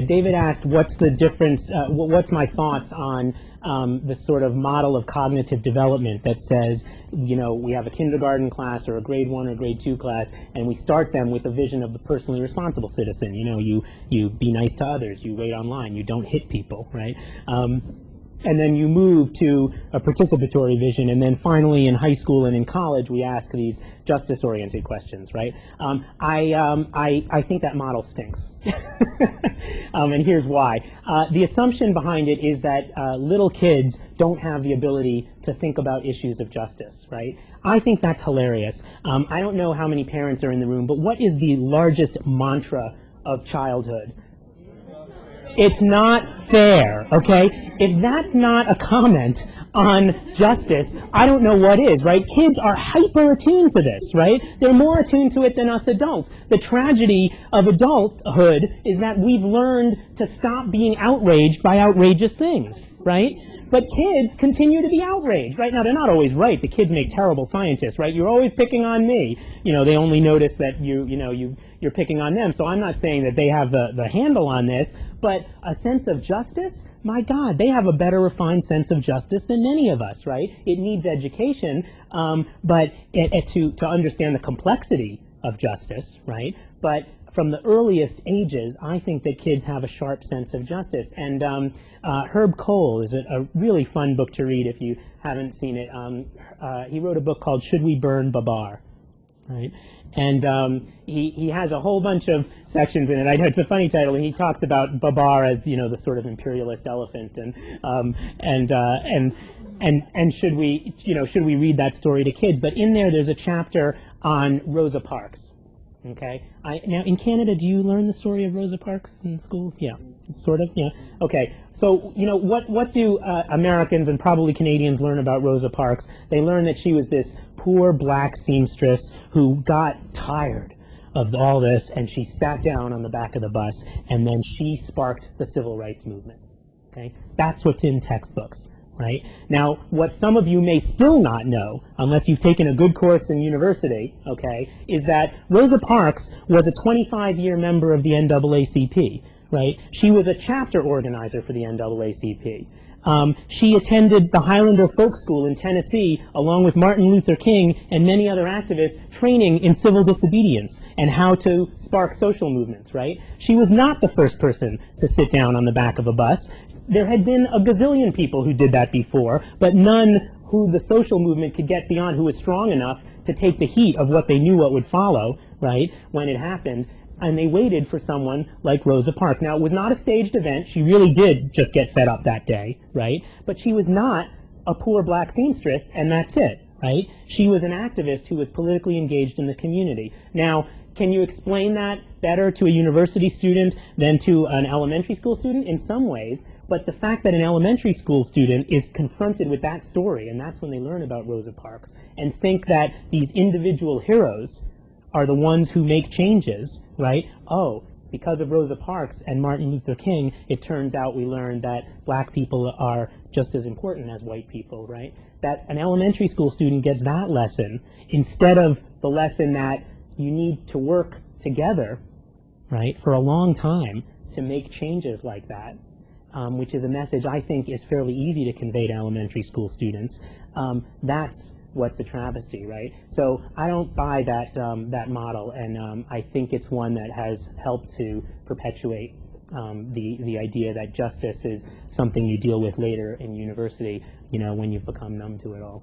David asked, what's the difference, what's my thoughts on the sort of model of cognitive development that says, you know, we have a kindergarten class or a grade 1 or grade 2 class, and we start them with a vision of the personally responsible citizen. You know, you be nice to others, you wait online, you don't hit people, right? And then you move to a participatory vision, and then finally in high school and in college we ask these justice-oriented questions, right? I think that model stinks. And here's why. The assumption behind it is that little kids don't have the ability to think about issues of justice, right? I think that's hilarious. I don't know how many parents are in the room, but what is the largest mantra of childhood? It's not fair, okay? If that's not a comment on justice, I don't know what is, right? Kids are hyper attuned to this, right? They're more attuned to it than us adults. The tragedy of adulthood is that we've learned to stop being outraged by outrageous things, right? But kids continue to be outraged, right? Now, they're not always right. The kids make terrible scientists, right? You're always picking on me. You know, they only notice that you're picking on them. So I'm not saying that they have the handle on this, but a sense of justice, my God, they have a better refined sense of justice than many of us, right? It needs education, but to understand the complexity of justice, right? But from the earliest ages, I think that kids have a sharp sense of justice. And Herb Cole is a really fun book to read if you haven't seen it. He wrote a book called Should We Burn Babar? Right? And he has a whole bunch of sections in it. I know it's a funny title, and he talks about Babar as, you know, the sort of imperialist elephant, and should we read that story to kids? But in there's a chapter on Rosa Parks. Okay. Now in Canada, do you learn the story of Rosa Parks in schools? Yeah, sort of. Yeah. Okay. So you know what do Americans and probably Canadians learn about Rosa Parks? They learn that she was this poor black seamstress who got tired of all this, and she sat down on the back of the bus, and then she sparked the civil rights movement. Okay. That's what's in textbooks. Right? Now, what some of you may still not know, unless you've taken a good course in university, okay, is that Rosa Parks was a 25-year member of the NAACP, right? She was a chapter organizer for the NAACP. She attended the Highlander Folk School in Tennessee, along with Martin Luther King and many other activists, training in civil disobedience and how to spark social movements, right? She was not the first person to sit down on the back of a bus. There had been a gazillion people who did that before, but none who the social movement could get beyond, who was strong enough to take the heat of what they knew what would follow, right, when it happened, and they waited for someone like Rosa Parks. Now, it was not a staged event. She really did just get fed up that day, right, but she was not a poor black seamstress, and that's it, right? She was an activist who was politically engaged in the community. Now, can you explain that better to a university student than to an elementary school student? In some ways. But the fact that an elementary school student is confronted with that story, and that's when they learn about Rosa Parks, and think that these individual heroes are the ones who make changes, right? Oh, because of Rosa Parks and Martin Luther King, it turns out we learned that black people are just as important as white people, right? That an elementary school student gets that lesson instead of the lesson that you need to work together, right, for a long time to make changes like that. Which is a message I think is fairly easy to convey to elementary school students. That's what's a travesty, right? So I don't buy that model, and I think it's one that has helped to perpetuate the idea that justice is something you deal with later in university, you know, when you've become numb to it all.